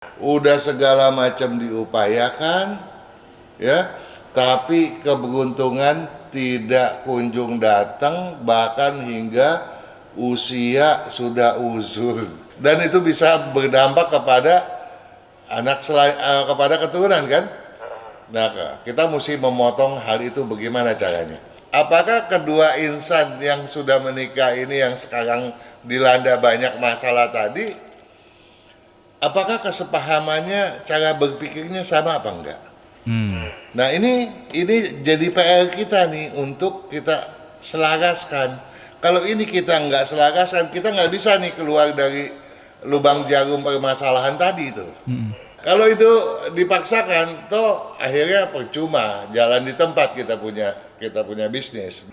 Udah segala macam diupayakan, ya, tapi keberuntungan tidak kunjung datang, bahkan hingga usia sudah uzur, dan itu bisa berdampak kepada kepada keturunan kan. Nah, kita mesti memotong hal itu bagaimana caranya. Apakah kedua insan yang sudah menikah ini yang sekarang dilanda banyak masalah tadi, apakah kesepahamannya, cara berpikirnya sama apa enggak? Nah, ini jadi PR kita nih untuk kita selaraskan. Kalau ini kita nggak selaraskan, kita nggak bisa nih keluar dari lubang jarum permasalahan tadi itu. Kalau itu dipaksakan, toh akhirnya percuma, jalan di tempat kita punya bisnis.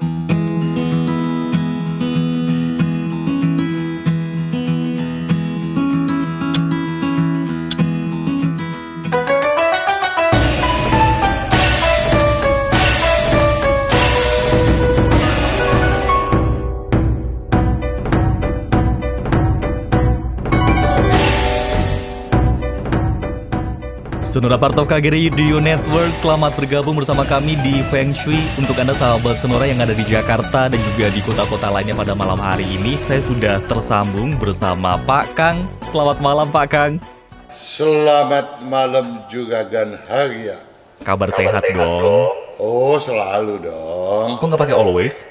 Sonora part of KGRI Radio Network, selamat bergabung bersama kami di Feng Shui. Untuk Anda sahabat Sonora yang ada di Jakarta dan juga di kota-kota lainnya pada malam hari ini, saya sudah tersambung bersama Pak Kang. Selamat malam Pak Kang. Selamat malam juga Gan Harya. Kabar sehat dong? Oh, selalu dong. Kok nggak pakai always?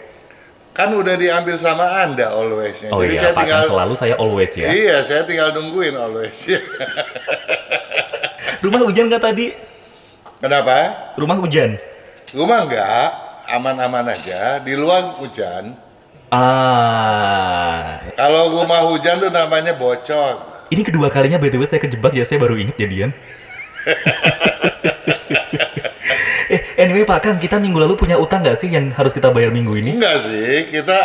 Kan udah diambil sama Anda always-nya. Oh Jadi iya, saya Pak tinggal, Kang selalu, saya always ya. Iya, saya tinggal nungguin always ya. Rumah hujan nggak tadi? Kenapa? Rumah hujan? Rumah enggak, aman-aman aja. Di luar hujan. Kalau rumah hujan tuh namanya bocor. Ini kedua kalinya BTW saya kejebak ya, saya baru inget jadian. Anyway Pak Kang, kita minggu lalu punya utang nggak sih yang harus kita bayar minggu ini? Enggak sih, kita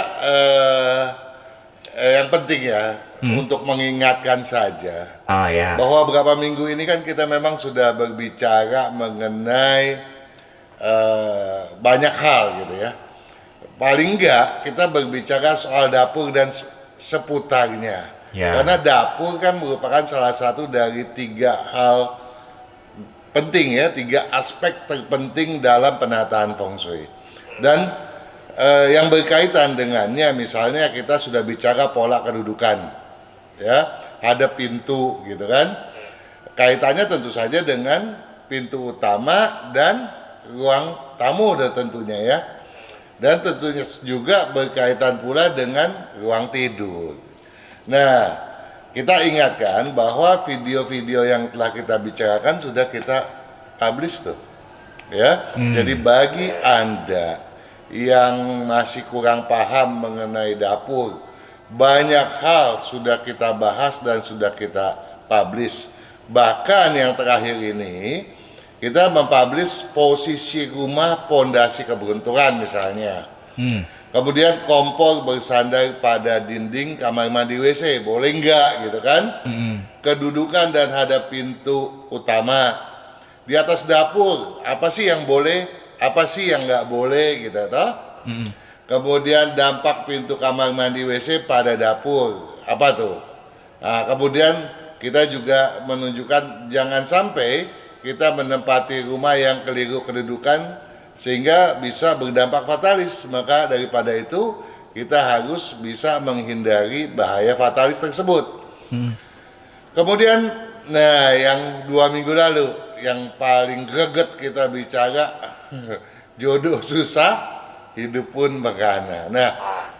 yang penting ya untuk mengingatkan saja Ya. bahwa beberapa minggu ini kan kita memang sudah berbicara mengenai banyak hal gitu ya. Paling enggak kita berbicara soal dapur dan seputarnya. Ya. Karena dapur kan merupakan salah satu dari 3 hal penting ya, 3 aspek terpenting dalam penataan feng shui. Dan yang berkaitan dengannya, misalnya kita sudah bicara pola kedudukan, ya, ada pintu gitu kan. Kaitannya tentu saja dengan pintu utama dan ruang tamu tentunya ya. Dan tentunya juga berkaitan pula dengan ruang tidur. Nah, kita ingatkan bahwa video-video yang telah kita bicarakan sudah kita publish tuh, ya. Jadi bagi Anda yang masih kurang paham mengenai dapur, banyak hal sudah kita bahas dan sudah kita publish. Bahkan yang terakhir ini kita mempublish posisi rumah pondasi keberuntungan misalnya. Kemudian kompor bersandar pada dinding kamar mandi WC, boleh nggak gitu kan? Kedudukan dan hadap pintu utama. Di atas dapur, apa sih yang boleh, apa sih yang nggak boleh gitu toh? Kemudian dampak pintu kamar mandi WC pada dapur, apa tuh? Nah, kemudian kita juga menunjukkan jangan sampai kita menempati rumah yang keliru kedudukan sehingga bisa berdampak fatalis. Maka daripada itu kita harus bisa menghindari bahaya fatalis tersebut. Kemudian, nah yang 2 minggu lalu yang paling greget kita bicara jodoh susah, hidup pun begana. Nah,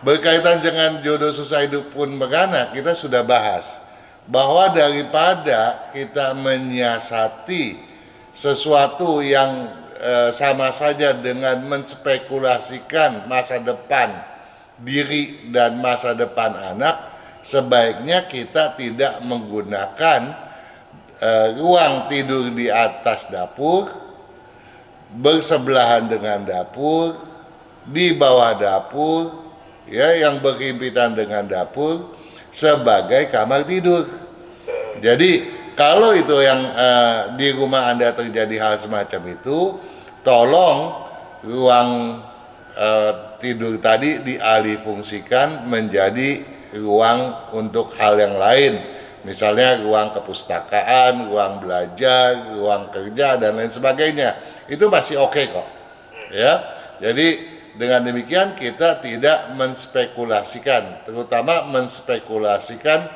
berkaitan dengan jodoh susah, hidup pun begana, kita sudah bahas bahwa daripada kita menyiasati sesuatu yang sama saja dengan menspekulasikan masa depan diri dan masa depan anak, sebaiknya kita tidak menggunakan ruang tidur di atas dapur, bersebelahan dengan dapur, di bawah dapur, ya, yang berhimpitan dengan dapur sebagai kamar tidur. Jadi kalau itu yang di rumah Anda terjadi hal semacam itu, tolong ruang tidur tadi dialih fungsikan menjadi ruang untuk hal yang lain. Misalnya ruang kepustakaan, ruang belajar, ruang kerja dan lain sebagainya. Itu masih oke kok. Ya. Jadi dengan demikian kita tidak menspekulasikan, terutama menspekulasikan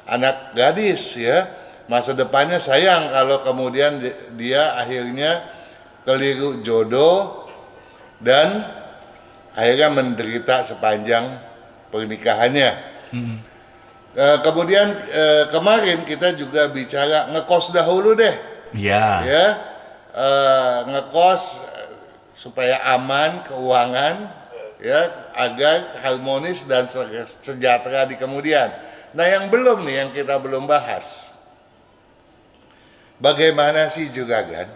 anak gadis ya. Masa depannya sayang kalau kemudian dia akhirnya keliru jodoh dan akhirnya menderita sepanjang pernikahannya. Kemudian kemarin kita juga bicara ngekos dahulu deh, Iya. ya, ngekos supaya aman keuangan, ya, agar harmonis dan sejahtera di kemudian. Nah, yang belum nih, yang kita belum bahas, bagaimana sih juragan?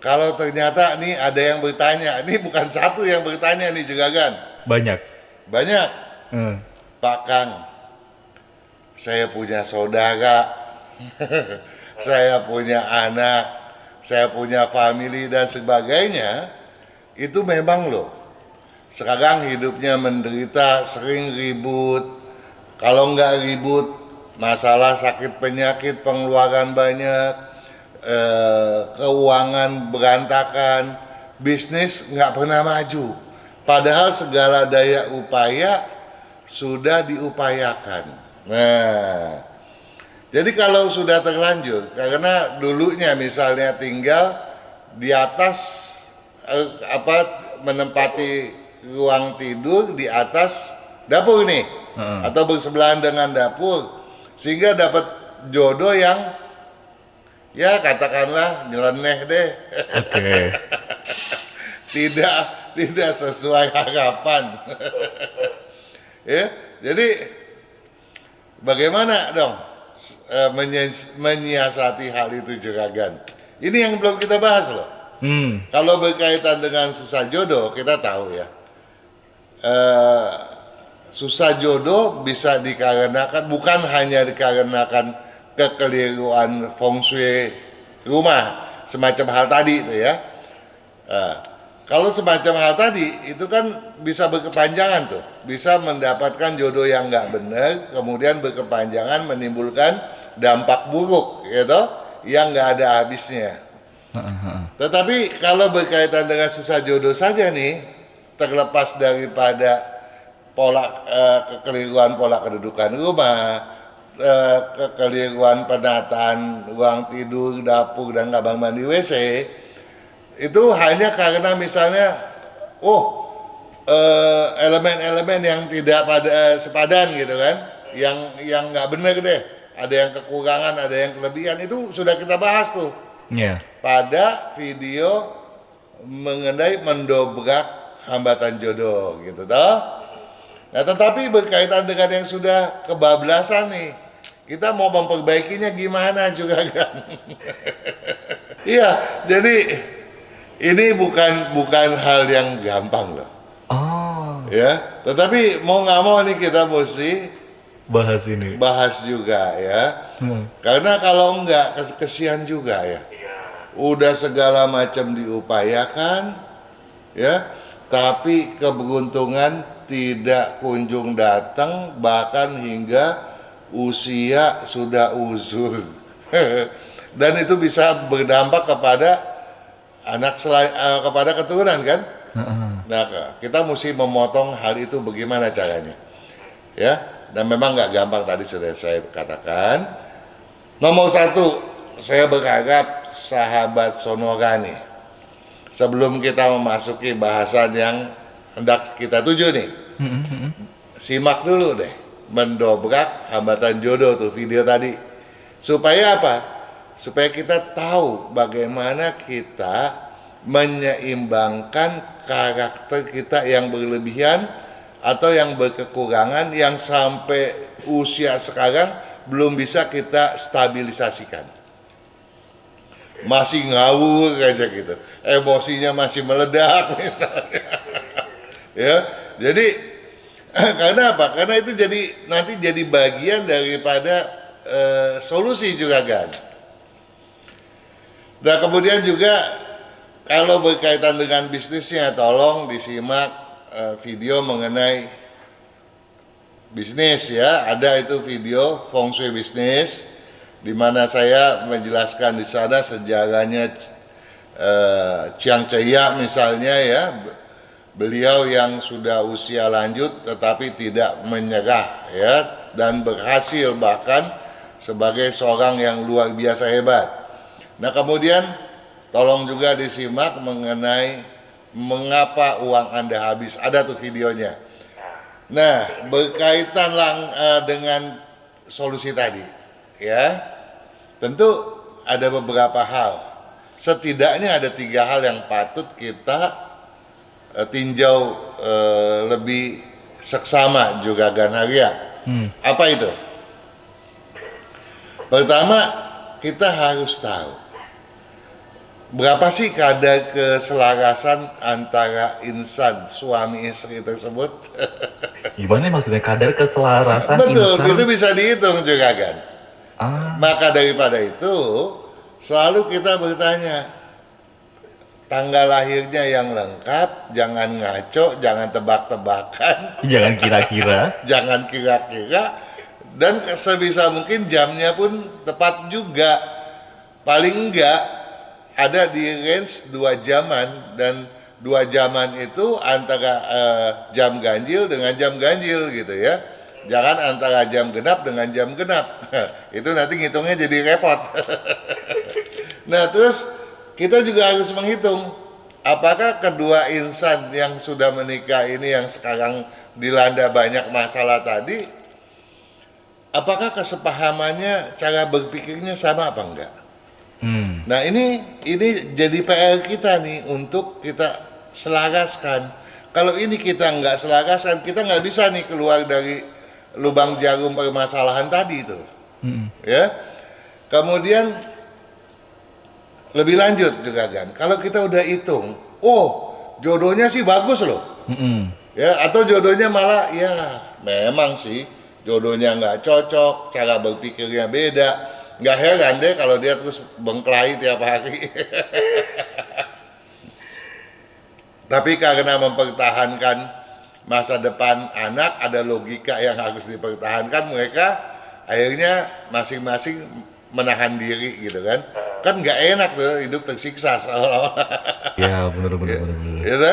Kalau ternyata nih ada yang bertanya, ini bukan satu yang bertanya nih juragan, Banyak. banyak. Hmm. Pak Kang, saya punya saudara, saya punya anak, saya punya family dan sebagainya. Itu memang loh, sekarang hidupnya menderita, sering ribut. Kalau nggak ribut, masalah sakit penyakit, pengeluaran banyak, keuangan berantakan, bisnis nggak pernah maju. Padahal segala daya upaya sudah diupayakan. Nah, jadi kalau sudah terlanjur, karena dulunya misalnya tinggal di atas menempati ruang tidur di atas dapur nih, atau bersebelahan dengan dapur, sehingga dapat jodoh yang ya katakanlah nyeleneh deh. Oke. tidak sesuai harapan. Ya, jadi bagaimana dong menyiasati hal itu juragan? Ini yang belum kita bahas loh. Kalau berkaitan dengan susah jodoh, kita tahu ya, susah jodoh bisa dikarenakan, bukan hanya dikarenakan kekeliruan feng shui rumah, semacam hal tadi itu ya. Kalau semacam hal tadi itu kan bisa berkepanjangan tuh, bisa mendapatkan jodoh yang nggak benar, kemudian berkepanjangan menimbulkan dampak buruk, gitu, yang nggak ada habisnya. Tetapi kalau berkaitan dengan susah jodoh saja nih, terlepas daripada kekeliruan pola kedudukan rumah, kekeliruan penataan ruang tidur, dapur dan kamar mandi WC, itu hanya karena misalnya elemen-elemen yang tidak sepadan gitu kan, yang nggak benar deh, ada yang kekurangan, ada yang kelebihan, itu sudah kita bahas tuh pada video mengenai mendobrak hambatan jodoh gitu toh. Nah, tetapi berkaitan dengan yang sudah kebablasan nih, kita mau memperbaikinya gimana juga kan? Iya, jadi ini bukan hal yang gampang loh. Oh. Ya, tetapi mau nggak mau nih kita mesti bahas juga ya. Karena kalau enggak kesian juga ya. Udah segala macam diupayakan ya, tapi keberuntungan tidak kunjung datang, bahkan hingga usia sudah uzur. Dan itu bisa berdampak kepada kepada keturunan kan. Nah, kita mesti memotong hal itu bagaimana caranya ya, dan memang nggak gampang, tadi sudah saya katakan. Nomor satu, saya berharap sahabat Sonora nih, sebelum kita memasuki bahasan yang hendak kita tuju nih, simak dulu deh mendobrak hambatan jodoh tuh video tadi, supaya apa? Supaya kita tahu bagaimana kita menyeimbangkan karakter kita yang berlebihan atau yang berkekurangan, yang sampai usia sekarang belum bisa kita stabilisasikan. Masih ngawur aja gitu, emosinya masih meledak misalnya. Ya, jadi karena apa? Karena itu nanti jadi bagian daripada solusi juga kan. Nah, kemudian juga kalau berkaitan dengan bisnisnya, tolong disimak video mengenai bisnis ya, ada itu video feng shui bisnis di mana saya menjelaskan di sana sejarahnya Chiang Chaya misalnya ya, beliau yang sudah usia lanjut tetapi tidak menyerah ya, dan berhasil bahkan sebagai seorang yang luar biasa hebat. Nah kemudian tolong juga disimak mengenai mengapa uang Anda habis, ada tuh videonya. Nah berkaitan dengan solusi tadi ya, tentu ada beberapa hal, setidaknya ada 3 hal yang patut kita tinjau lebih seksama juga Ganaria. Apa itu? Pertama, kita harus tahu berapa sih kadar keselarasan antara insan suami istri tersebut? Gimana maksudnya kadar keselarasan Betul, insan? itu bisa dihitung juga kan. Maka daripada itu selalu kita bertanya, tanggal lahirnya yang lengkap, jangan ngaco, jangan tebak-tebakan, Jangan kira-kira. jangan kira-kira, dan sebisa mungkin jamnya pun tepat juga. Paling enggak ada di range 2 jaman, dan 2 jaman itu antara jam ganjil dengan jam ganjil gitu ya. Jangan antara jam genap dengan jam genap. Itu nanti ngitungnya jadi repot. Nah terus kita juga harus menghitung apakah kedua insan yang sudah menikah ini yang sekarang dilanda banyak masalah tadi, apakah kesepahamannya, cara berpikirnya sama apa enggak? Nah ini jadi PR kita nih untuk kita selaraskan. Kalau ini kita nggak selaraskan, kita nggak bisa nih keluar dari lubang jarum permasalahan tadi itu. Ya. Kemudian lebih lanjut juga kan, kalau kita udah hitung, oh jodohnya sih bagus loh, ya, atau jodohnya malah ya memang sih jodohnya nggak cocok, cara berpikirnya beda, nggak heran deh kalau dia terus bengkelai tiap hari. Tapi karena mempertahankan masa depan anak, ada logika yang harus dipertahankan, mereka akhirnya masing-masing menahan diri gitu kan. Kan nggak enak tuh hidup tersiksa seolah-olah. Ya benar. Gitu?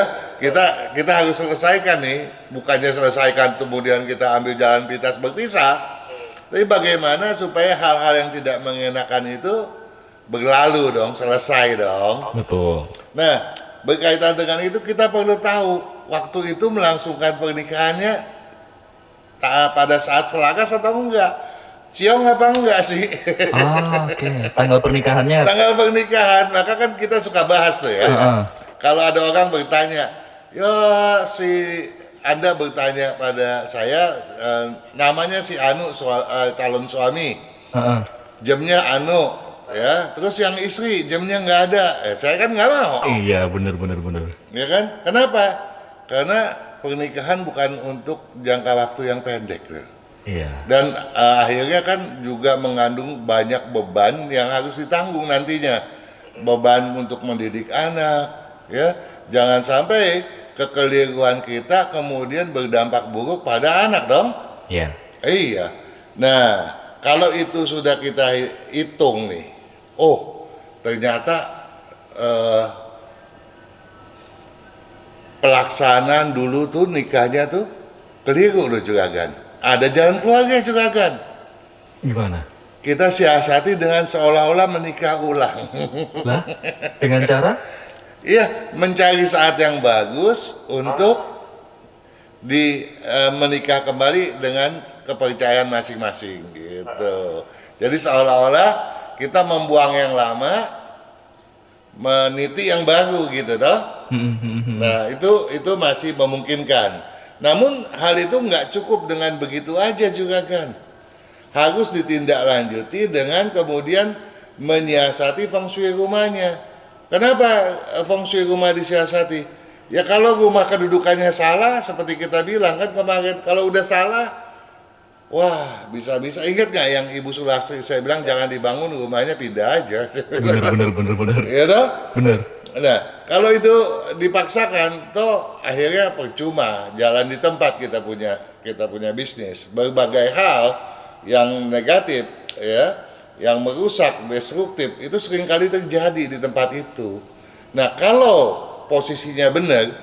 Kita harus selesaikan nih, bukannya selesaikan kemudian kita ambil jalan pintas berpisah, tapi bagaimana supaya hal-hal yang tidak mengenakan itu berlalu dong, selesai dong. Betul. Nah berkaitan dengan itu kita perlu tahu waktu itu melangsungkan pernikahannya pada saat selaras atau enggak, ciong apa enggak sih? Oke. Tanggal pernikahannya. Tanggal pernikahan, maka kan kita suka bahas tuh ya. Kalau ada orang bertanya, ya si Anda bertanya pada saya, namanya si Anu, calon suami, jamnya Anu, ya, terus yang istri jamnya nggak ada, saya kan nggak mau. Iya benar. Ya kan? Kenapa? Karena pernikahan bukan untuk jangka waktu yang pendek. Iya. Dan akhirnya kan juga mengandung banyak beban yang harus ditanggung nantinya. Beban untuk mendidik anak, ya. Jangan sampai kekeliruan kita kemudian berdampak buruk pada anak dong. Iya. Iya. Nah, kalau itu sudah kita hitung nih, oh ternyata pelaksanaan dulu tuh nikahnya tuh keliru loh juragan. Ada jalan keluarnya juragan. Gimana? Kita siasati dengan seolah-olah menikah ulang. Lah? Dengan cara? Iya, mencari saat yang bagus untuk menikah kembali dengan kepercayaan masing-masing gitu. Jadi seolah-olah kita membuang yang lama, meniti yang baru gitu toh. Nah itu masih memungkinkan. Namun hal itu nggak cukup dengan begitu aja juga kan. Harus ditindaklanjuti dengan kemudian menyiasati feng shui rumahnya. Kenapa feng shui rumah disiasati? Ya kalau rumah kedudukannya salah, seperti kita bilang kan kemarin, kalau udah salah, wah bisa-bisa. Ingat nggak yang Ibu Sulastri saya bilang jangan dibangun, rumahnya pindah aja. Bener. Iya toh? Bener. Nah, kalau itu dipaksakan, toh akhirnya percuma, jalan di tempat kita kita punya bisnis, berbagai hal yang negatif ya, yang merusak, destruktif itu seringkali terjadi di tempat itu. Nah, kalau posisinya benar,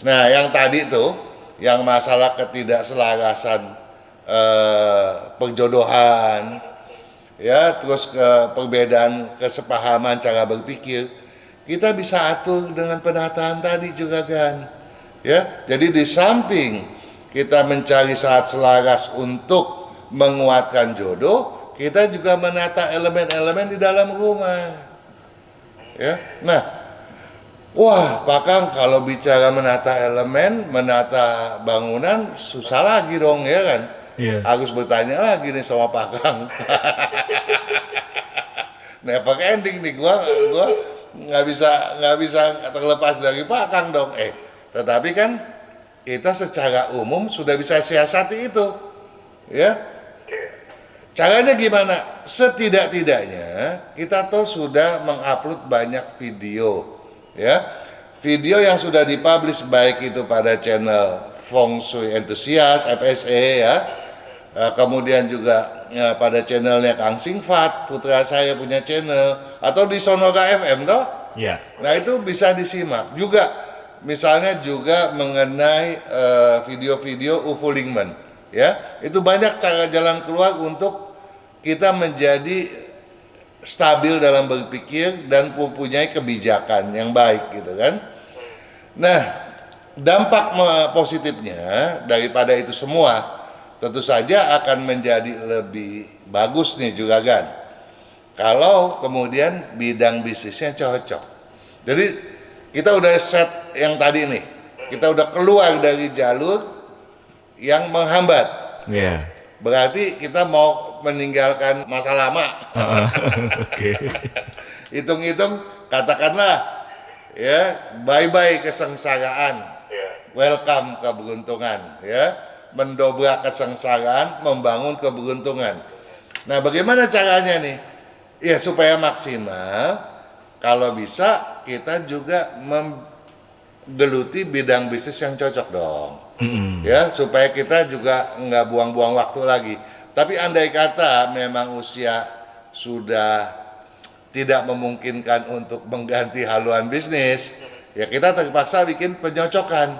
nah yang tadi tuh, yang masalah ketidakselarasan perjodohan, ya, terus ke perbedaan kesepahaman cara berpikir, kita bisa atur dengan penataan tadi juga kan, ya. Jadi di samping kita mencari saat selaras untuk menguatkan jodoh, kita juga menata elemen-elemen di dalam rumah, ya. Nah, wah, Pak Kang, kalau bicara menata elemen, menata bangunan, susah lagi dong, ya kan? Iya. Harus bertanya lagi nih sama Pak Kang. Never ending nih, gua nggak bisa terlepas dari Pak Kang dong. Tetapi kan kita secara umum sudah bisa siasati itu, ya. Caranya gimana? Setidak-tidaknya kita tuh sudah mengupload banyak video, ya, video yang sudah dipublish baik itu pada channel Feng Shui Enthusiast FSE, ya, kemudian juga ya, pada channelnya Kang Singfat, putra saya punya channel, atau di Sonora FM toh. Iya. Nah, itu bisa disimak juga, misalnya juga mengenai video-video UFO Lingman, ya, itu banyak cara jalan keluar untuk kita menjadi stabil dalam berpikir dan mempunyai kebijakan yang baik gitu kan. Nah, dampak positifnya daripada itu semua tentu saja akan menjadi lebih bagus nih juga kan, kalau kemudian bidang bisnisnya cocok. Jadi kita udah set yang tadi nih, kita udah keluar dari jalur yang menghambat. Iya. Berarti kita mau meninggalkan masa lama. Oke. Hitung-hitung, katakanlah ya, bye-bye kesengsaraan, welcome keberuntungan, ya, mendobrak kesengsaraan, membangun keberuntungan. Nah, bagaimana caranya nih? Ya, supaya maksimal, kalau bisa kita juga menggeluti bidang bisnis yang cocok dong. Ya, supaya kita juga nggak buang-buang waktu lagi. Tapi andai kata memang usia sudah tidak memungkinkan untuk mengganti haluan bisnis, ya kita terpaksa bikin penyocokan.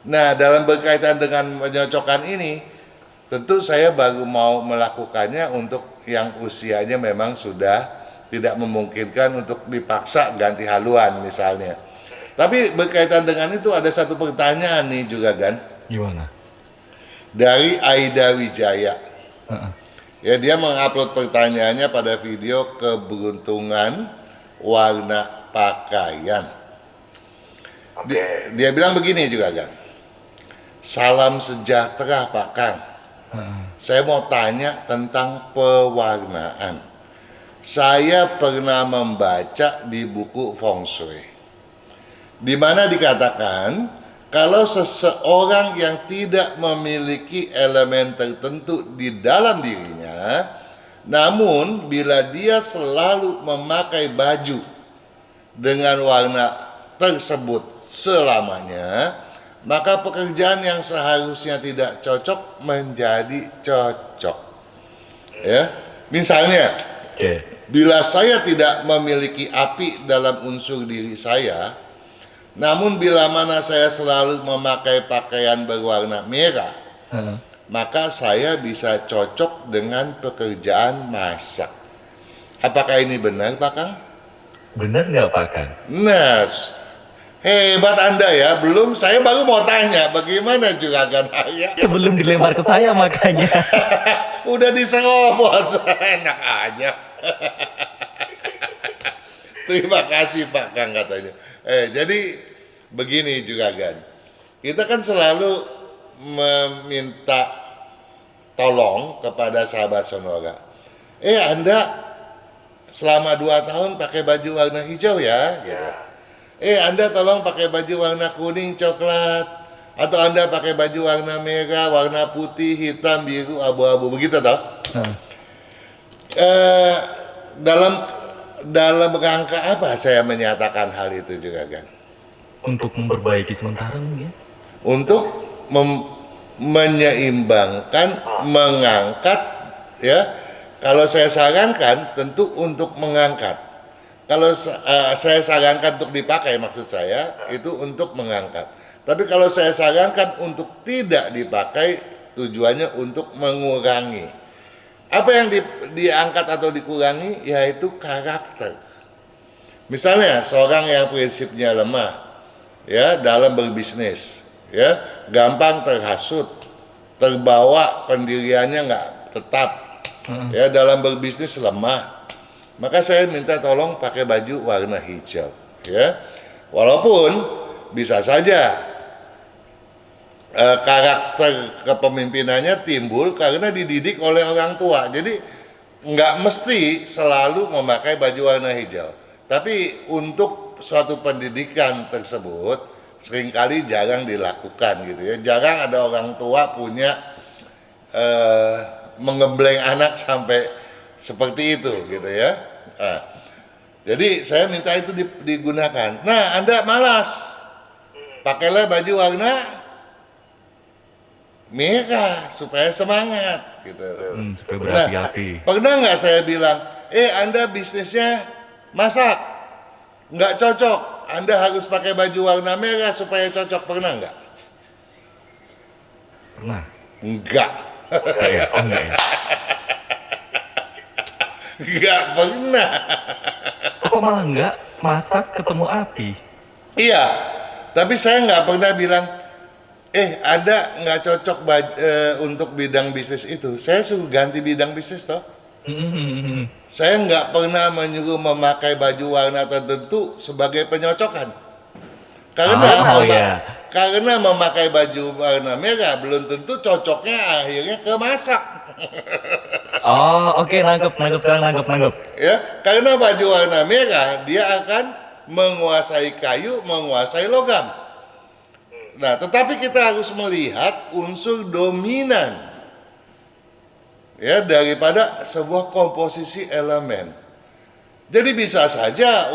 Nah, dalam berkaitan dengan penyocokan ini, tentu saya baru mau melakukannya untuk yang usianya memang sudah tidak memungkinkan untuk dipaksa ganti haluan misalnya. Tapi berkaitan dengan itu ada satu pertanyaan nih juga kan. Gimana? Dari Aida Wijaya. Ya, dia mengupload pertanyaannya pada video keberuntungan warna pakaian. Dia bilang begini juga kan. Salam sejahtera Pak Kang. Saya mau tanya tentang pewarnaan. Saya pernah membaca di buku Feng Shui, di mana dikatakan kalau seseorang yang tidak memiliki elemen tertentu di dalam dirinya, namun bila dia selalu memakai baju dengan warna tersebut selamanya, maka pekerjaan yang seharusnya tidak cocok menjadi cocok. Ya, misalnya, bila saya tidak memiliki api dalam unsur diri saya, namun bila mana saya selalu memakai pakaian berwarna merah, maka saya bisa cocok dengan pekerjaan masak. Apakah ini benar, Pak Kang? Benar nggak Pak Kang? Nah, hebat Anda ya. Belum, saya baru mau tanya bagaimana juga kan ya. Sebelum dilempar ke saya makanya. Udah diserobot, enak aja. Terima kasih Pak Kang katanya. Jadi begini juga kan, kita kan selalu meminta tolong kepada sahabat Sonora. Anda selama 2 tahun pakai baju warna hijau ya, gitu. Anda tolong pakai baju warna kuning, coklat, atau Anda pakai baju warna merah, warna putih, hitam, biru, abu-abu, begitu toh? Dalam rangka apa saya menyatakan hal itu juga kan? Untuk memperbaiki sementara mungkin. Untuk menyeimbangkan, mengangkat, ya. Kalau saya sarankan tentu untuk mengangkat. Kalau saya sarankan untuk dipakai, maksud saya itu untuk mengangkat. Tapi kalau saya sarankan untuk tidak dipakai, tujuannya untuk mengurangi. Apa yang diangkat atau dikurangi? Yaitu karakter. Misalnya seorang yang prinsipnya lemah, ya, dalam berbisnis, ya, gampang terhasut, terbawa, pendiriannya nggak tetap, ya, dalam berbisnis lemah, maka saya minta tolong pakai baju warna hijau, ya. Walaupun bisa saja karakter kepemimpinannya timbul karena dididik oleh orang tua, jadi nggak mesti selalu memakai baju warna hijau. Tapi untuk suatu pendidikan tersebut seringkali jarang dilakukan gitu ya. Jarang ada orang tua punya menggembleng anak sampai seperti itu gitu ya. Nah, jadi saya minta itu digunakan. Nah, Anda malas, pakailah baju warna merah supaya semangat gitu. Supaya berapi-api. Nah, pernah nggak saya bilang, Anda bisnisnya masak, nggak cocok, Anda harus pakai baju warna merah supaya cocok, pernah nggak? Pernah. Enggak. Enggak ya? Oh enggak ya? Enggak pernah. Kok malah enggak? Masak ketemu api. Iya, tapi saya nggak pernah bilang, ada nggak cocok untuk bidang bisnis itu. Saya suruh ganti bidang bisnis toh. Saya nggak pernah menyuruh memakai baju warna tertentu sebagai penyocokan. Karena memakai baju warna merah belum tentu cocoknya akhirnya ke masak. Oh, oke, nangkep sekarang, nangkep. Ya, karena baju warna merah dia akan menguasai kayu, menguasai logam. Nah, tetapi kita harus melihat unsur dominan, ya, daripada sebuah komposisi elemen. Jadi bisa saja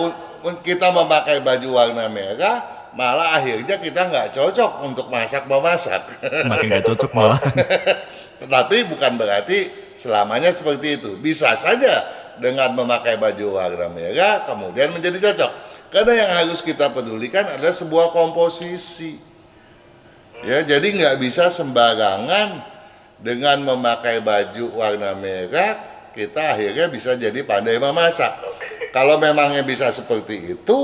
kita memakai baju warna merah, malah akhirnya kita nggak cocok untuk memasak. Makin nggak cocok malah. Tetapi bukan berarti selamanya seperti itu. Bisa saja dengan memakai baju warna merah kemudian menjadi cocok. Karena yang harus kita pedulikan adalah sebuah komposisi. Ya, jadi nggak bisa sembarangan dengan memakai baju warna merah kita akhirnya bisa jadi pandai memasak. Kalau memangnya bisa seperti itu,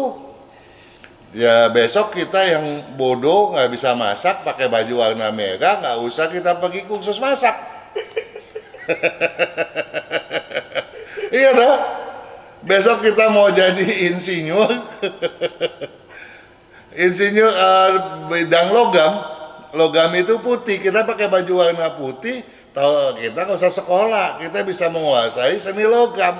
ya besok kita yang bodoh nggak bisa masak pakai baju warna merah, nggak usah kita pergi kursus masak. Iya toh? Besok kita mau jadi insinyur, insinyur bidang logam itu putih, kita pakai baju warna putih, tahu kita nggak usah sekolah, kita bisa menguasai seni logam.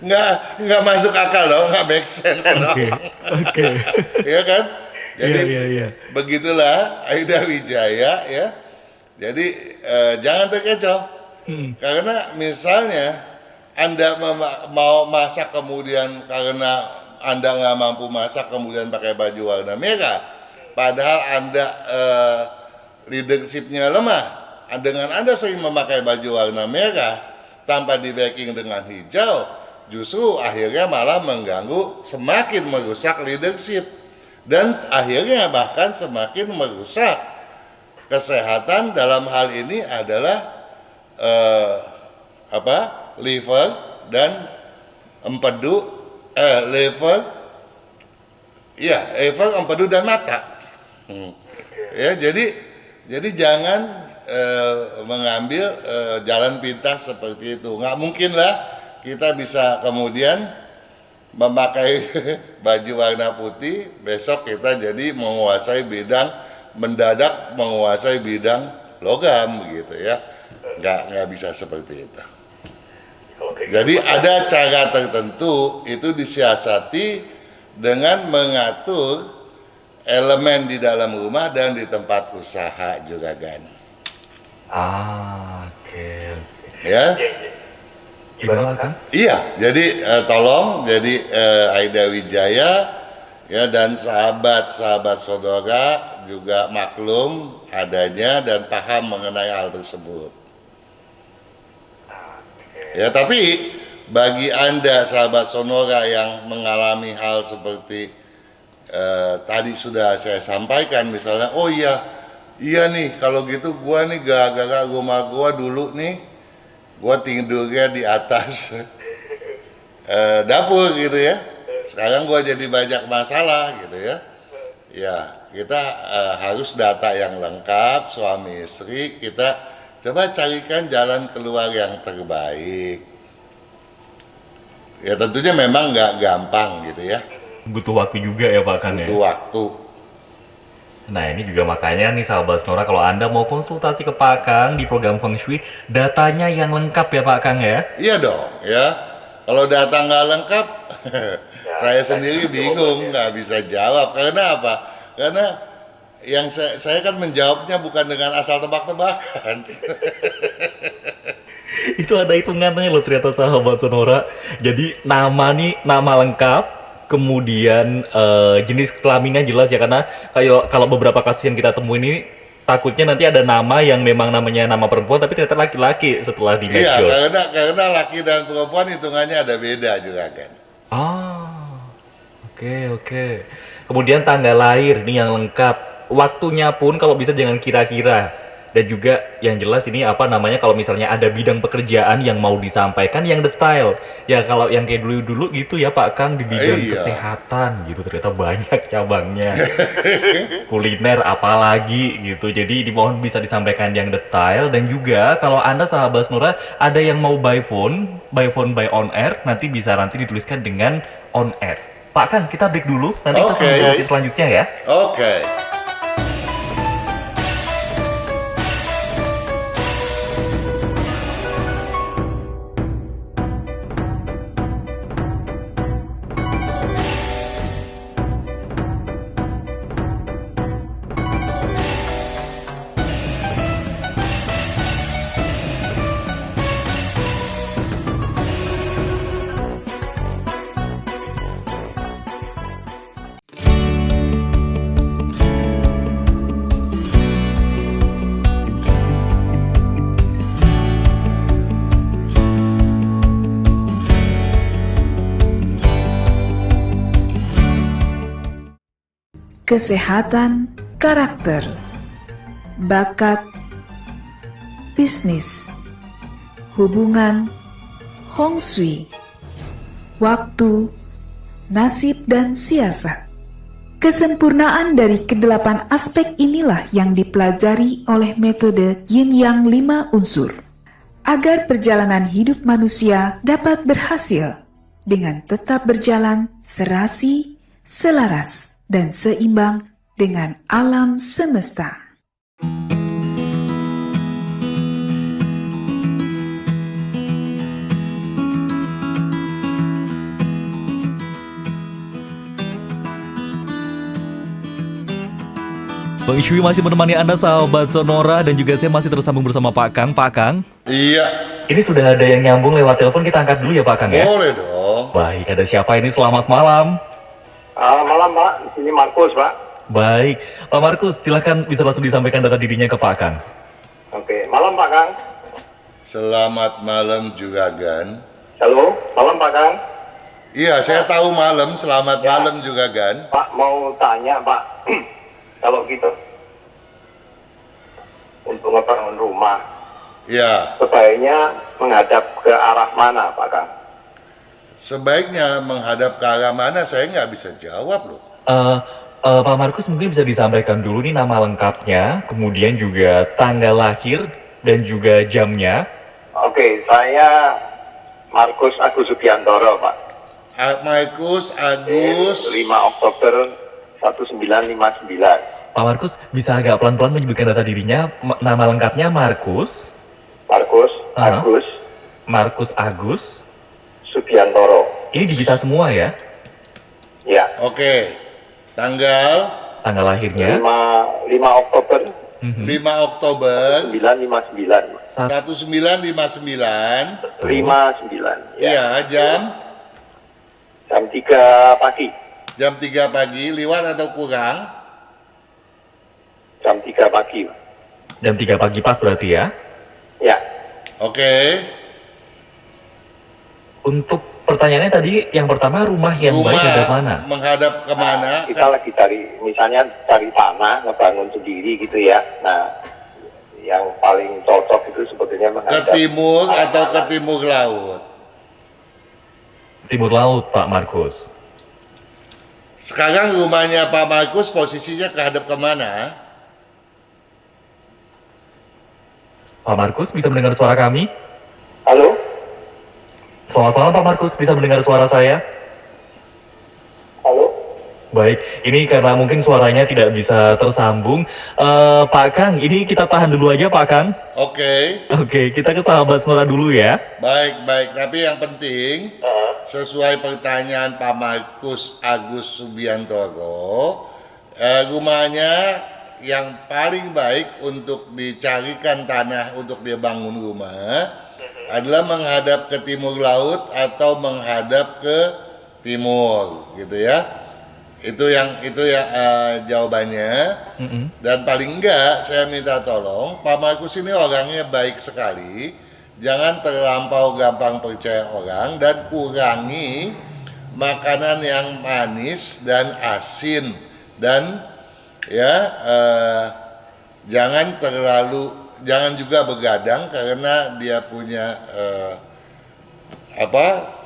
nggak masuk akal dong, nggak make sense dong. Oke. Iya kan? Jadi Iya. begitulah Aida Wijaya ya. Jadi jangan terkecoh. Karena misalnya Anda mau masak kemudian karena Anda nggak mampu masak kemudian pakai baju warna merah, padahal Anda leadershipnya lemah. Dengan Anda sering memakai baju warna merah tanpa di backing dengan hijau, justru akhirnya malah mengganggu, semakin merusak leadership dan akhirnya bahkan semakin merusak kesehatan. Dalam hal ini adalah liver dan empedu, liver, empedu dan mata. Ya, jadi jangan mengambil jalan pintas seperti itu. Nggak mungkin lah kita bisa kemudian memakai baju warna putih, besok kita jadi mendadak menguasai bidang logam gitu ya. Nggak bisa seperti itu. Jadi ada cara tertentu itu disiasati dengan mengatur elemen di dalam rumah dan di tempat usaha juga kan. Oke. Ya. Gimana kan? Iya, jadi tolong jadi Aida Wijaya Ya, dan sahabat-sahabat saudara juga maklum adanya dan paham mengenai hal tersebut. Ya, tapi bagi Anda sahabat Sonora yang mengalami hal seperti tadi sudah saya sampaikan, misalnya, oh iya nih, kalau gitu gua nih gara-gara rumah gua dulu nih, gua tidurnya di atas dapur gitu ya. Sekarang gua jadi banyak masalah gitu ya. Ya, kita harus data yang lengkap, suami istri, kita coba carikan jalan keluar yang terbaik. Ya tentunya memang nggak gampang gitu ya, Butuh waktu juga ya Pak Kang ya. butuh waktu. Nah ini juga makanya nih sahabat Sonora, kalau Anda mau konsultasi ke Pak Kang di program Feng Shui, datanya yang lengkap ya Pak Kang ya. Iya dong ya, kalau data nggak lengkap, saya sendiri bingung, nggak bisa jawab. Karena apa? Karena yang saya kan menjawabnya bukan dengan asal tebak-tebakan. Itu ada hitungannya loh ternyata sahabat Sonora. Jadi nama nih, nama lengkap, kemudian jenis kelaminnya jelas ya, karena kayak kalau beberapa kasus yang kita temuin ini takutnya nanti ada nama yang memang namanya nama perempuan tapi ternyata laki-laki setelah di match Iya, shot. karena laki dan perempuan hitungannya ada beda juga kan. Ah, oke. Kemudian tanggal lahir nih yang lengkap. Waktunya pun kalau bisa jangan kira-kira. Dan juga yang jelas ini apa namanya, kalau misalnya ada bidang pekerjaan yang mau disampaikan yang detail. Ya kalau yang kayak dulu-dulu gitu ya Pak Kang, di bidang Iya. kesehatan gitu ternyata banyak cabangnya. Kuliner apalagi gitu. Jadi dimohon bisa disampaikan yang detail. Dan juga kalau Anda sahabat Sonora ada yang mau by phone by on air, nanti dituliskan dengan on air. Pak Kang, kita break dulu, nanti kita Oke. sambung sesi selanjutnya ya. Oke. Kesehatan, karakter, bakat, bisnis, hubungan, Feng Shui, waktu, nasib dan siasat. Kesempurnaan dari kedelapan aspek inilah yang dipelajari oleh metode Yin Yang 5 unsur, agar perjalanan hidup manusia dapat berhasil dengan tetap berjalan serasi, selaras, dan seimbang dengan alam semesta. Feng Shui masih menemani Anda sahabat Sonora, dan juga saya masih tersambung bersama Pak Kang. Pak Kang, Iya, ini sudah ada yang nyambung lewat telepon, kita angkat dulu ya Pak Kang ya. boleh dong. Baik, ada siapa ini? Selamat malam. Malam Pak, di sini Markus Pak. Baik, Pak Markus, silakan bisa langsung disampaikan data dirinya ke Pak Kang. Oke, malam Pak Kang. Selamat malam juga Gan. Halo, malam Pak Kang. Iya, saya tahu malam, selamat Ya. malam juga Gan. Pak mau tanya Pak, kalau gitu untuk ngebangun rumah Iya, sebaiknya menghadap ke arah mana Pak Kang? sebaiknya menghadap ke arah mana saya nggak bisa jawab loh. Pak Markus mungkin bisa disampaikan dulu nih nama lengkapnya, kemudian juga tanggal lahir dan juga jamnya. Oke, saya Markus Agus Subiantoro Pak. Markus Agus. 5 Oktober 1959. Pak Markus bisa agak pelan-pelan menyebutkan data dirinya. Nama lengkapnya Markus Agus Markus Agus Subiantoro. Ini dipisah semua ya, Ya. Oke, tanggal tanggal lahirnya. 5 Oktober 5 Oktober 1959. 1959. 59. Iya, jam Jam 3 pagi. Jam 3 pagi, liwat atau kurang? Jam 3 pagi. Jam 3 pagi pas berarti ya. Ya, Oke. Untuk pertanyaannya tadi yang pertama rumah yang baik ada mana? menghadap kemana? kita lagi cari, misalnya cari tanah, ngebangun sendiri gitu ya. Nah, yang paling cocok itu sebetulnya Ke menghadap timur atau ke arah-arah. timur laut? Timur laut, Pak Markus. Sekarang rumahnya Pak Markus posisinya kehadap kemana? Pak Markus bisa mendengar suara kami? Halo? Selamat malam Pak Markus, bisa mendengar suara saya? Halo? Baik, ini karena mungkin suaranya tidak bisa tersambung. Pak Kang, ini kita tahan dulu aja Pak Kang. Oke. Oke, kita ke sahabat Sonora dulu ya. Baik, baik. Tapi yang penting, sesuai pertanyaan Pak Markus Agus Subiantoro, rumahnya yang paling baik untuk dicarikan tanah untuk dia bangun rumah adalah menghadap ke timur laut atau menghadap ke timur, gitu ya. Itu yang jawabannya. Dan paling enggak saya minta tolong, Pak Markus ini orangnya baik sekali. Jangan terlampau gampang percaya orang dan kurangi makanan yang manis dan asin, dan ya jangan juga begadang karena dia punya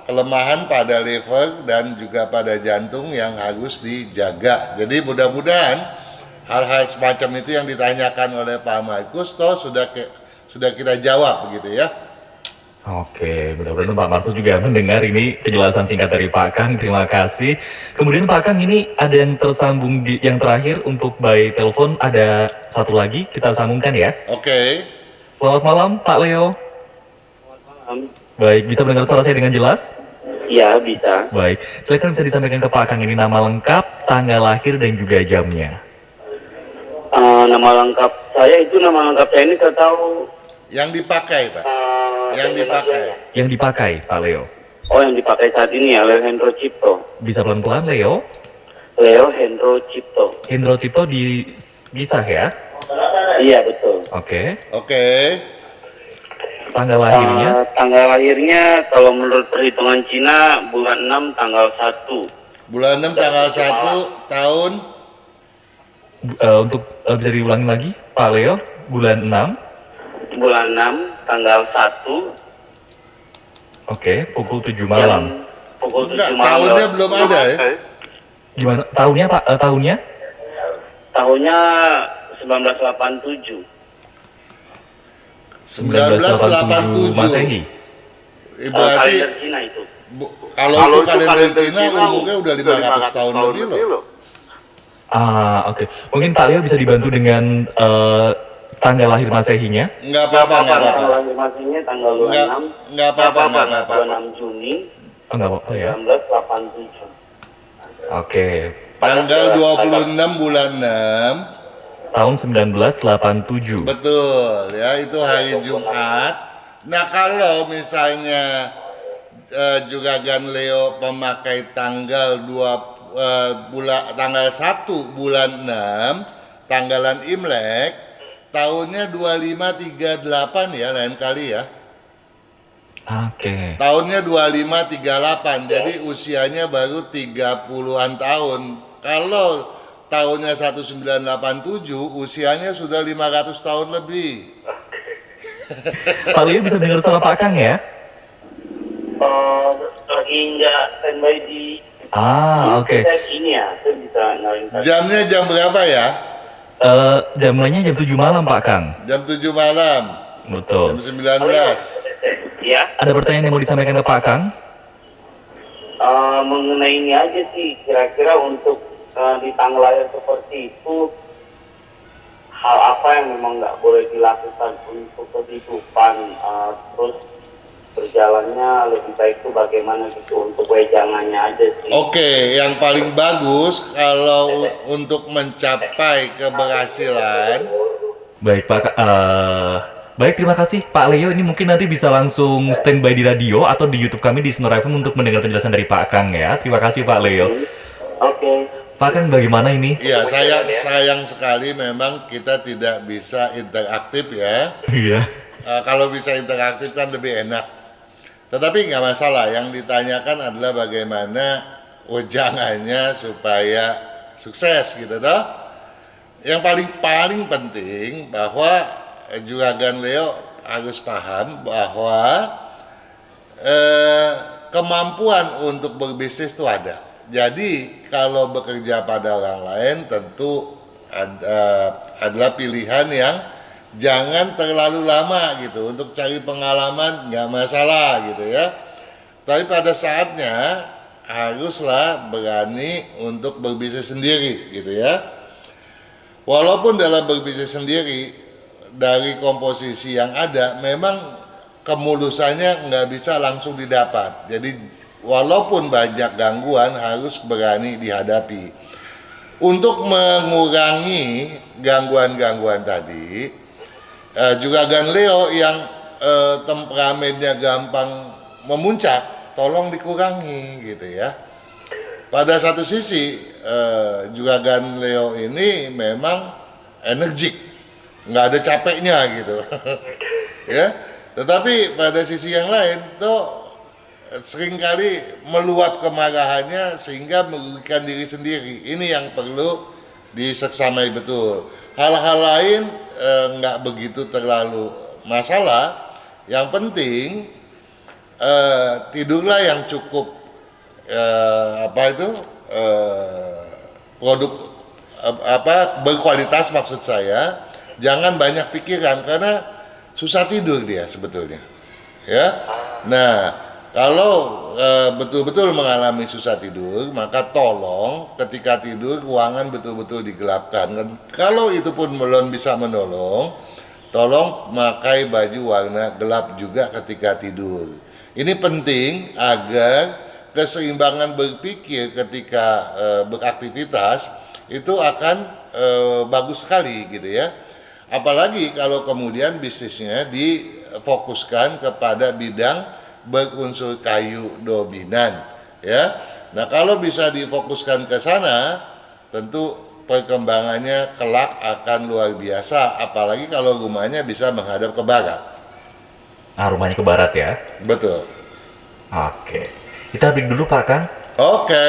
kelemahan pada liver dan juga pada jantung yang harus dijaga. Jadi mudah-mudahan hal-hal semacam itu yang ditanyakan oleh Pak Markus sudah kita jawab begitu ya. Oke, mudah-mudahan Pak Markus juga mendengar ini penjelasan singkat dari Pak Kang. Terima kasih. Kemudian Pak Kang, ini ada yang tersambung di yang terakhir untuk by telepon, ada satu lagi kita sambungkan ya. Oke. Selamat malam Pak Leo. Baik, bisa mendengar suara saya dengan jelas? Iya, bisa. Baik, silakan bisa disampaikan ke Pak Kang ini nama lengkap, tanggal lahir dan juga jamnya. Nama lengkap saya ini saya tahu. Yang dipakai, Pak. Yang dipakai. Yang dipakai, Pak Leo. Oh, yang dipakai saat ini ya, Leo Hendro Cipto. Bisa pelan-pelan, Leo. Leo Hendro Cipto. Hendro Cipto bisa ya? Iya, betul. Oke. Oke. Tanggal lahirnya? Tanggal lahirnya kalau menurut perhitungan Cina bulan 6 tanggal 1. Bulan 6 tanggal 1 tahun Untuk bisa diulangi lagi, Pak Leo, bulan 6. Bulan 6 tanggal 1. Oke, pukul 7 malam. Pukul 7 enggak, malam. tahunnya belum ada ya? Gimana? Tahunnya, Pak? Tahunnya? Tahunnya 1987. 1987 Masehi. Berarti Kalender Cina itu. kalau itu kalender Cina umurnya udah 500 tahun lebih loh. Oke. Mungkin Pak Leo bisa dibantu dengan tanggal lahir Masehinya? Enggak apa-apa. Tanggal lahir Masehinya tanggal 26. Enggak apa-apa. 26 Juni Oh, nggak apa-apa ya. 1987. Oke. Tanggal 26 bulan 6. Tahun 1987. Betul, ya itu hari Jumat. Nah kalau misalnya Juragan Leo pemakai tanggal tanggal 1 bulan 6, tanggalan Imlek, tahunnya 2538 ya, lain kali ya. Oke. Tahunnya 2538, jadi usianya baru 30-an tahun. Kalau tahunnya 1987, usianya sudah 500 tahun lebih. Pak Leo bisa dengar suara Pak Kang ya? Lagi nggak standby di Oke. ini ya, saya bisa nyalain tadi. Jamnya jam berapa ya? Jamnya jam 7 malam Pak Kang. Jam 7 malam, jam Betul. 19. Ya, Ada pertanyaan yang mau disampaikan ke Pak Kang? mengenai ini aja sih, kira-kira untuk di tanggal lahir seperti itu, hal apa yang memang nggak boleh dilakukan untuk kehidupan, terus berjalannya lebih baik itu bagaimana gitu untuk wejangannya aja sih. Oke, yang paling bagus kalau untuk mencapai keberhasilan, Baik Pak. Baik, terima kasih Pak Leo. Ini mungkin nanti bisa langsung standby di radio atau di YouTube kami di Sonora FM untuk mendengar penjelasan dari Pak Kang ya. Terima kasih Pak Leo. Oke. Pak Kang bagaimana ini? Iya, sayang sekali memang kita tidak bisa interaktif ya. Iya. Kalau bisa interaktif kan lebih enak. Tetapi nggak masalah, yang ditanyakan adalah bagaimana wejangannya supaya sukses gitu toh. Yang paling penting bahwa Juragan Leo harus paham bahwa kemampuan untuk berbisnis itu ada. Jadi kalau bekerja pada orang lain tentu adalah pilihan yang jangan terlalu lama gitu, untuk cari pengalaman nggak masalah gitu ya. Tapi pada saatnya haruslah berani untuk berbisnis sendiri gitu ya. Walaupun dalam berbisnis sendiri dari komposisi yang ada memang kemulusannya nggak bisa langsung didapat. Jadi walaupun banyak gangguan harus berani dihadapi. Untuk mengurangi gangguan-gangguan tadi, Juragan Leo yang temperamennya gampang memuncak, tolong dikurangi gitu ya. Pada satu sisi Juragan Leo ini memang energik, nggak ada capeknya gitu ya. Tetapi pada sisi yang lain tuh seringkali meluap kemarahannya sehingga merugikan diri sendiri. Ini yang perlu diseksamai betul. Hal-hal lain nggak begitu terlalu masalah. Yang penting tidurlah yang cukup, produk berkualitas maksud saya. Jangan banyak pikiran karena susah tidur dia sebetulnya ya. Nah, kalau betul-betul mengalami susah tidur, maka tolong ketika tidur ruangan betul-betul digelapkan. Dan kalau itu pun belum bisa menolong, tolong pakai baju warna gelap juga ketika tidur. Ini penting agar keseimbangan berpikir ketika beraktivitas itu akan bagus sekali gitu ya. Apalagi kalau kemudian bisnisnya difokuskan kepada bidang berunsur kayu dominan ya. Nah, kalau bisa difokuskan ke sana, tentu perkembangannya kelak akan luar biasa, apalagi kalau rumahnya bisa menghadap ke barat. Ah, rumahnya ke barat ya? Betul. Oke. Kita break dulu Pak Kang. Oke.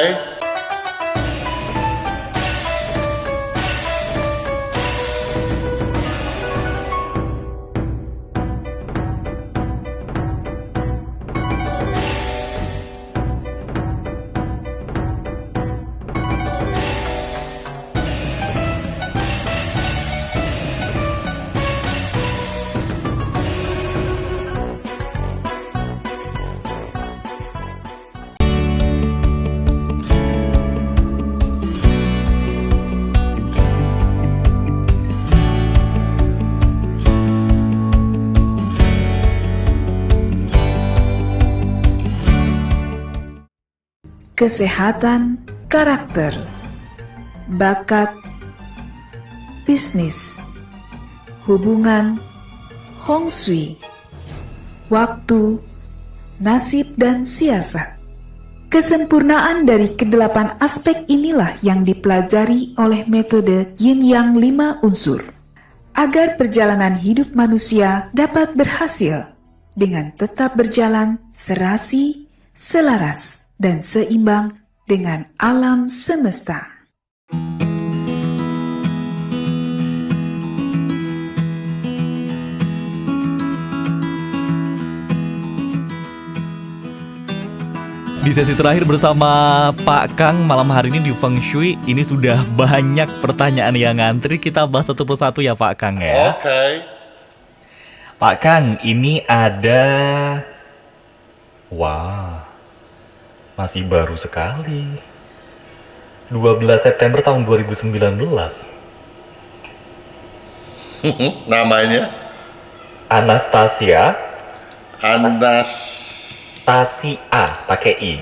Kesehatan karakter, bakat, bisnis, hubungan, Hong Shui, waktu, nasib dan siasat. Kesempurnaan dari kedelapan aspek inilah yang dipelajari oleh metode Yin Yang 5 unsur, agar perjalanan hidup manusia dapat berhasil dengan tetap berjalan serasi, selaras, dan seimbang dengan alam semesta. Di sesi terakhir bersama Pak Kang malam hari ini di Feng Shui, ini sudah banyak pertanyaan yang ngantri. Kita bahas satu persatu ya Pak Kang ya. Oke. Pak Kang, ini ada... Wah, masih baru sekali. 12 September tahun 2019. Namanya Anastasia. Anastasia, pakai I.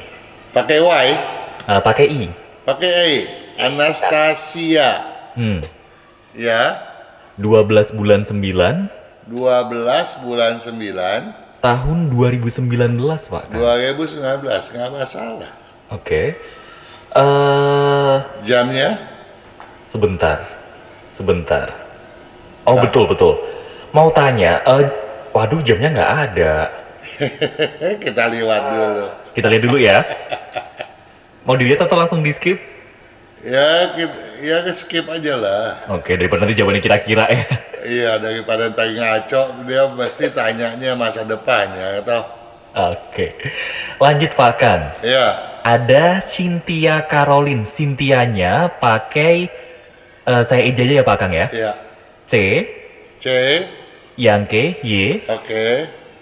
pakai Y, Pakai I. pakai E. Anastasia. Ya. 12 bulan 9 12 bulan 9 tahun 2019 Pak Kang. 2019, nggak masalah. Oke. Eh, Jamnya? sebentar. Oh, betul. Mau tanya, waduh jamnya nggak ada. Kita lihat dulu. Kita lihat dulu ya. Mau dilihat atau langsung di skip? Ya skip aja lah. Oke, daripada nanti jawabannya kira-kira ya. Iya, daripada tanya ngaco, dia pasti tanyanya masa depannya, atau? Oke, lanjut Pak Kang. Iya, Ada Cynthia Caroline. Cynthianya pakai, saya ejak aja ya Pak Kang ya. iya. C, C, yang K, Y, oke,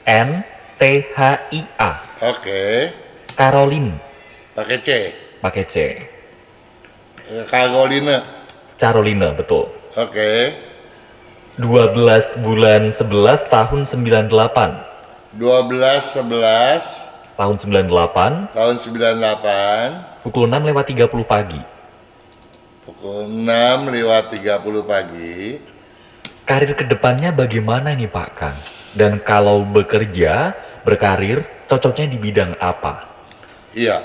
N, T, H, I, A. oke. Caroline, Pakai C. pakai C. Carolina, Carolina, betul. oke. 12 bulan 11 tahun 98. 12/11 Tahun 98, tahun 98, pukul 6:30 pagi. pukul 6:30 pagi. Karir kedepannya bagaimana nih Pak Kang? Dan kalau bekerja, berkarir, cocoknya di bidang apa? Iya,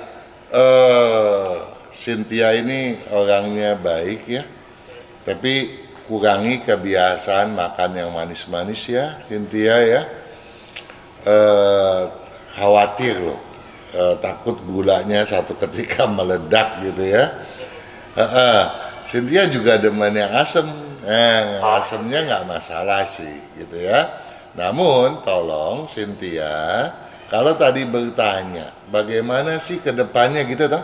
Cynthia ini orangnya baik ya, tapi kurangi kebiasaan makan yang manis-manis ya, Cynthia ya. Khawatir loh, takut gulanya satu ketika meledak gitu ya. Cynthia juga demen yang asem, asemnya nggak masalah sih gitu ya. Namun tolong Cynthia, kalau tadi bertanya bagaimana sih kedepannya gitu toh?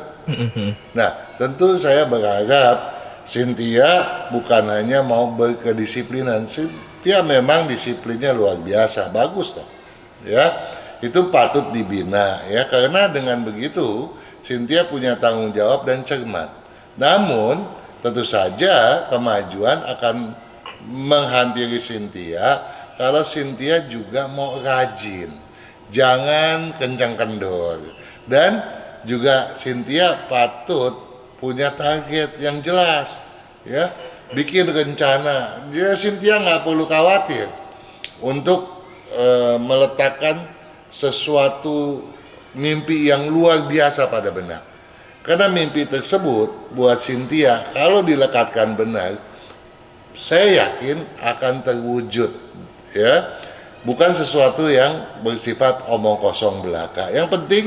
Nah tentu saya berharap Cynthia bukan hanya mau berkedisiplinan, Cynthia memang disiplinnya luar biasa, bagus toh, ya itu patut dibina ya, karena dengan begitu Cynthia punya tanggung jawab dan cermat. Namun tentu saja kemajuan akan menghampiri Cynthia kalau Cynthia juga mau rajin, jangan kencang kendor, dan juga Cynthia patut punya target yang jelas ya, bikin rencana. Dia Cynthia nggak perlu khawatir untuk meletakkan sesuatu mimpi yang luar biasa pada benak, karena mimpi tersebut buat Cynthia kalau dilekatkan benar, saya yakin akan terwujud ya, bukan sesuatu yang bersifat omong kosong belaka. Yang penting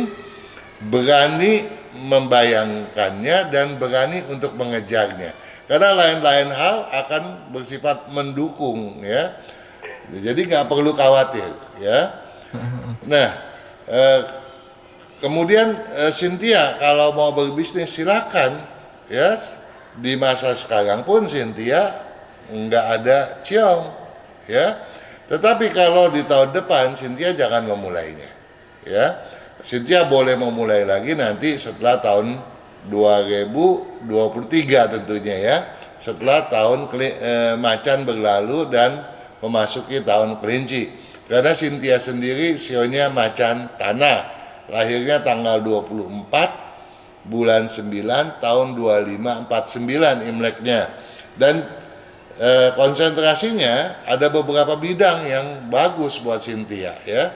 berani membayangkannya dan berani untuk mengejarnya, karena lain-lain hal akan bersifat mendukung ya, jadi nggak perlu khawatir ya. Nah kemudian Cynthia kalau mau berbisnis silakan ya, di masa sekarang pun Cynthia nggak ada ciong ya, tetapi kalau di tahun depan Cynthia jangan memulainya ya. Cynthia boleh memulai lagi nanti setelah tahun 2023 tentunya ya, setelah tahun macan berlalu dan memasuki tahun kelinci, karena Cynthia sendiri sionya macan tanah, lahirnya tanggal 24 bulan 9 tahun 2549 Imleknya, dan konsentrasinya ada beberapa bidang yang bagus buat Cynthia ya.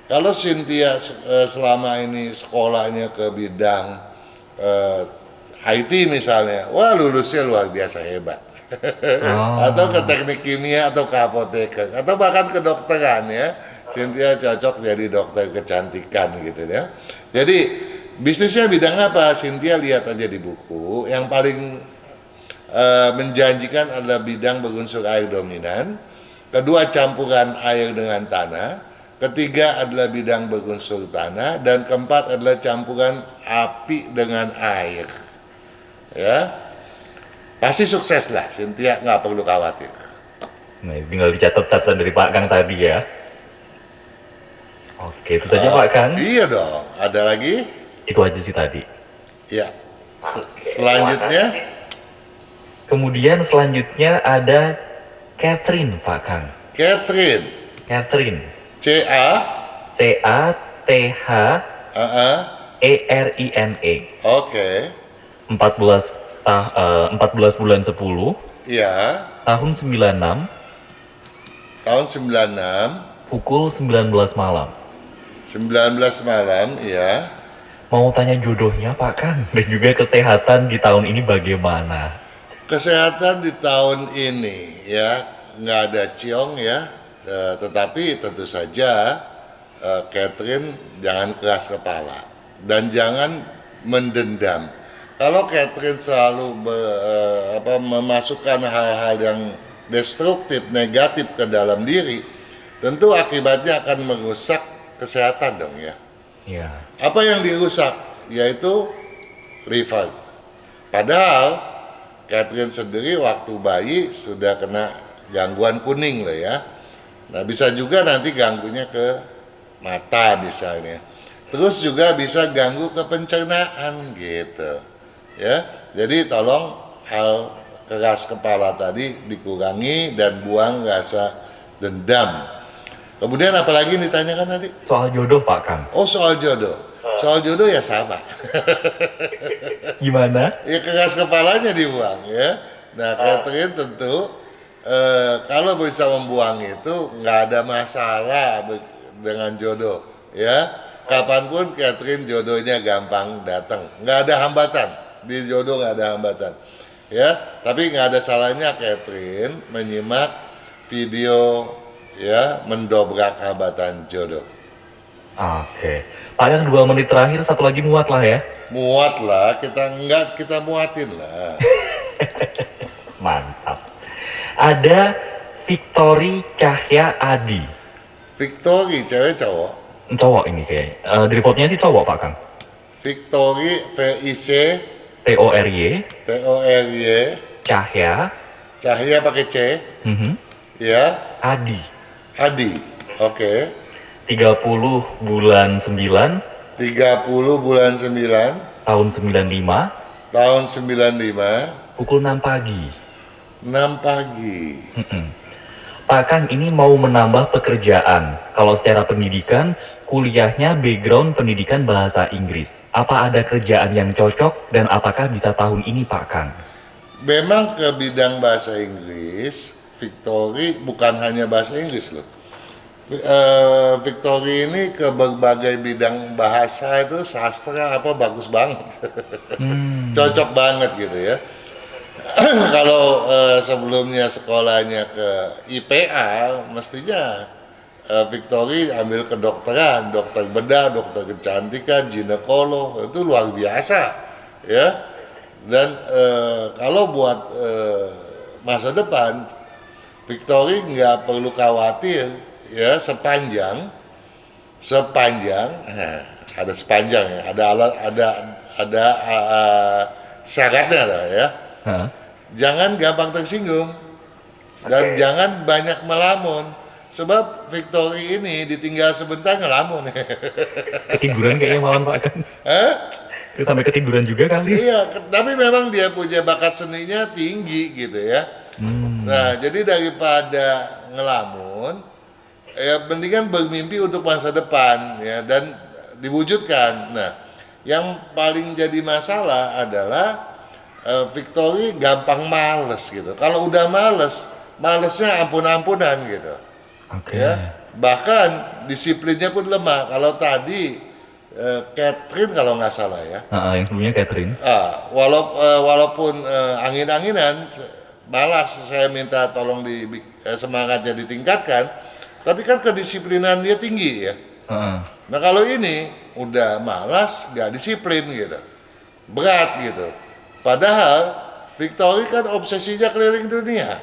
Kalau Cynthia selama ini sekolahnya ke bidang IT misalnya, wah lulusnya luar biasa hebat. Atau ke teknik kimia atau ke apoteker atau bahkan kedokteran ya, Cynthia cocok jadi dokter kecantikan gitu ya. Jadi bisnisnya bidang apa? Cynthia lihat aja di buku. Yang paling menjanjikan adalah bidang berunsur air dominan, kedua campuran air dengan tanah, ketiga adalah bidang berunsur tanah, dan keempat adalah campuran api dengan air ya. Pasti sukses lah Cynthia, nggak perlu khawatir. Nah, tinggal dicatat-catat dari Pak Kang tadi ya. Oke, itu saja Pak Kang. Iya dong, ada lagi? Itu aja sih tadi. Ya. Selanjutnya Kemudian selanjutnya ada Catherine Pak Kang. Catherine, Catherine. C-A Catrine. Oke. 14 bulan 10 Iya. tahun 96 Tahun 96 pukul 19 malam. 19 malam, iya. Mau tanya jodohnya Pak Kang dan juga kesehatan di tahun ini bagaimana? Kesehatan di tahun ini ya nggak ada ciong ya, tetapi tentu saja Catherine jangan keras kepala dan jangan mendendam. Kalau Catherine selalu memasukkan hal-hal yang destruktif, negatif ke dalam diri, tentu akibatnya akan merusak kesehatan dong ya. Iya. Apa yang dirusak? Yaitu liver. Padahal Catherine sendiri waktu bayi sudah kena gangguan kuning loh ya. Nah bisa juga nanti ganggunya ke mata misalnya. Terus juga bisa ganggu ke pencernaan gitu. Ya, jadi tolong hal keras kepala tadi dikurangi dan buang rasa dendam. Kemudian apalagi ditanyakan tadi? Soal jodoh Pak Kang. Oh soal jodoh. Soal jodoh ya sama. Gimana? Ya keras kepalanya dibuang ya. Nah Catherine tentu kalau bisa membuang itu nggak ada masalah dengan jodoh ya. Kapanpun Catherine jodohnya gampang datang, nggak ada hambatan di jodoh, nggak ada hambatan ya. Tapi nggak ada salahnya Catherine menyimak video ya mendobrak hambatan jodoh. Oke. Pak Kang 2 menit terakhir, satu lagi muat lah ya. Muat lah, kita muatin lah. Mantap. Ada Victory Cahya Adi. Victory cewek cowok. Cowok ini kayak. Dari fotonya sih cowok Pak Kang. Victory VIC TORY TORY Cahya Cahya pakai C mhm, ya. Adi. Hadi. Oke. 30 bulan 9 30 bulan 9 tahun 95 tahun 95 pukul 6 pagi. 6 pagi. Pak Kang ini mau menambah pekerjaan. Kalau secara pendidikan, kuliahnya background pendidikan bahasa Inggris. Apa ada kerjaan yang cocok dan apakah bisa tahun ini Pak Kang? Memang ke bidang bahasa Inggris, Victory bukan hanya bahasa Inggris loh. Victory ini ke berbagai bidang bahasa itu sastra apa bagus banget. Cocok banget gitu ya. Kalau sebelumnya sekolahnya ke IPA, mestinya Victory ambil kedokteran, dokter bedah, dokter kecantikan, ginekolog, itu luar biasa ya. Dan kalau buat masa depan, Victory nggak perlu khawatir ya sepanjang ada sepanjang ya, ada syaratnya lah ya. Hah? Jangan gampang tersinggung dan jangan banyak melamun, sebab Victory ini ditinggal sebentar ngelamun. Ketiduran kayaknya malam Pak Kang. Hah? Sampai ketiduran juga kali. Iya, tapi memang dia punya bakat seninya tinggi gitu ya. Nah, jadi daripada ngelamun, ya mendingan bermimpi untuk masa depan ya dan diwujudkan. Nah, yang paling jadi masalah adalah Victory gampang males gitu. Kalau udah malesnya ampun-ampunan gitu. Oke. Ya, bahkan disiplinnya pun lemah. Kalau tadi Catherine kalau nggak salah ya. Yang sebelumnya Catherine. Walaupun angin-anginan, malas saya minta tolong semangatnya ditingkatkan, tapi kan kedisiplinan dia tinggi ya. Nah kalau ini udah malas, nggak disiplin gitu, berat gitu. Padahal Victory kan obsesinya keliling dunia.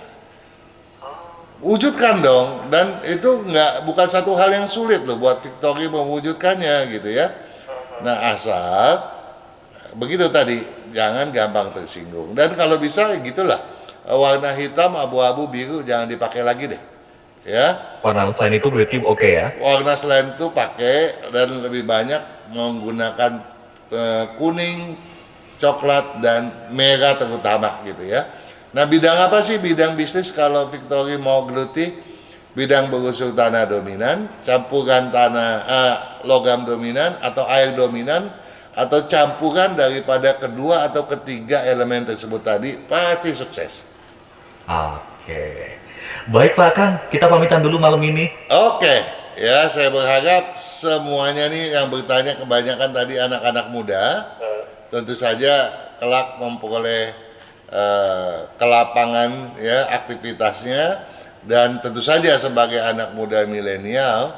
Wujudkan dong, dan itu bukan satu hal yang sulit loh buat Victory mewujudkannya gitu ya. Nah asal begitu tadi, jangan gampang tersinggung. Dan kalau bisa gitulah, warna hitam, abu-abu, biru jangan dipakai lagi deh. Ya. Warna selain itu berarti oke ya? Warna selain itu pakai dan lebih banyak menggunakan kuning, coklat dan merah terutama gitu ya. Nah bidang apa sih bidang bisnis kalau Victory mau geluti? Bidang berunsur tanah dominan, campuran logam dominan atau air dominan, atau campuran daripada kedua atau ketiga elemen tersebut tadi, pasti sukses. Oke. Baik Pak Kang, kita pamitan dulu malam ini. Oke. ya saya berharap semuanya nih yang bertanya kebanyakan tadi anak-anak muda, tentu saja kelak memperoleh kelapangan ya aktivitasnya, dan tentu saja sebagai anak muda milenial,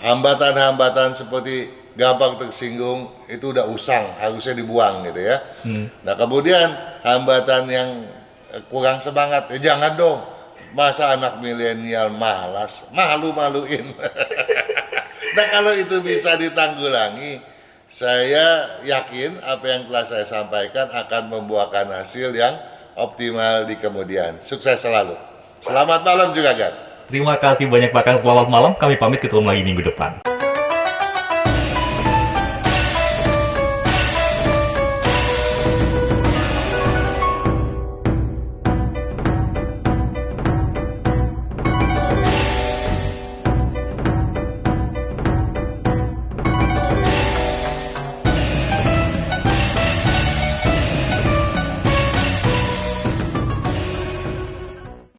hambatan-hambatan seperti gampang tersinggung itu udah usang, harusnya dibuang gitu ya. Nah kemudian hambatan yang kurang semangat, jangan dong, masa anak milenial malas, malu-maluin. Nah kalau itu bisa ditanggulangi, saya yakin apa yang telah saya sampaikan akan membuahkan hasil yang optimal di kemudian. Sukses selalu. Selamat malam juga, Gan. Terima kasih banyak Pak Kang, selamat malam. Kami pamit, ketemu lagi minggu depan.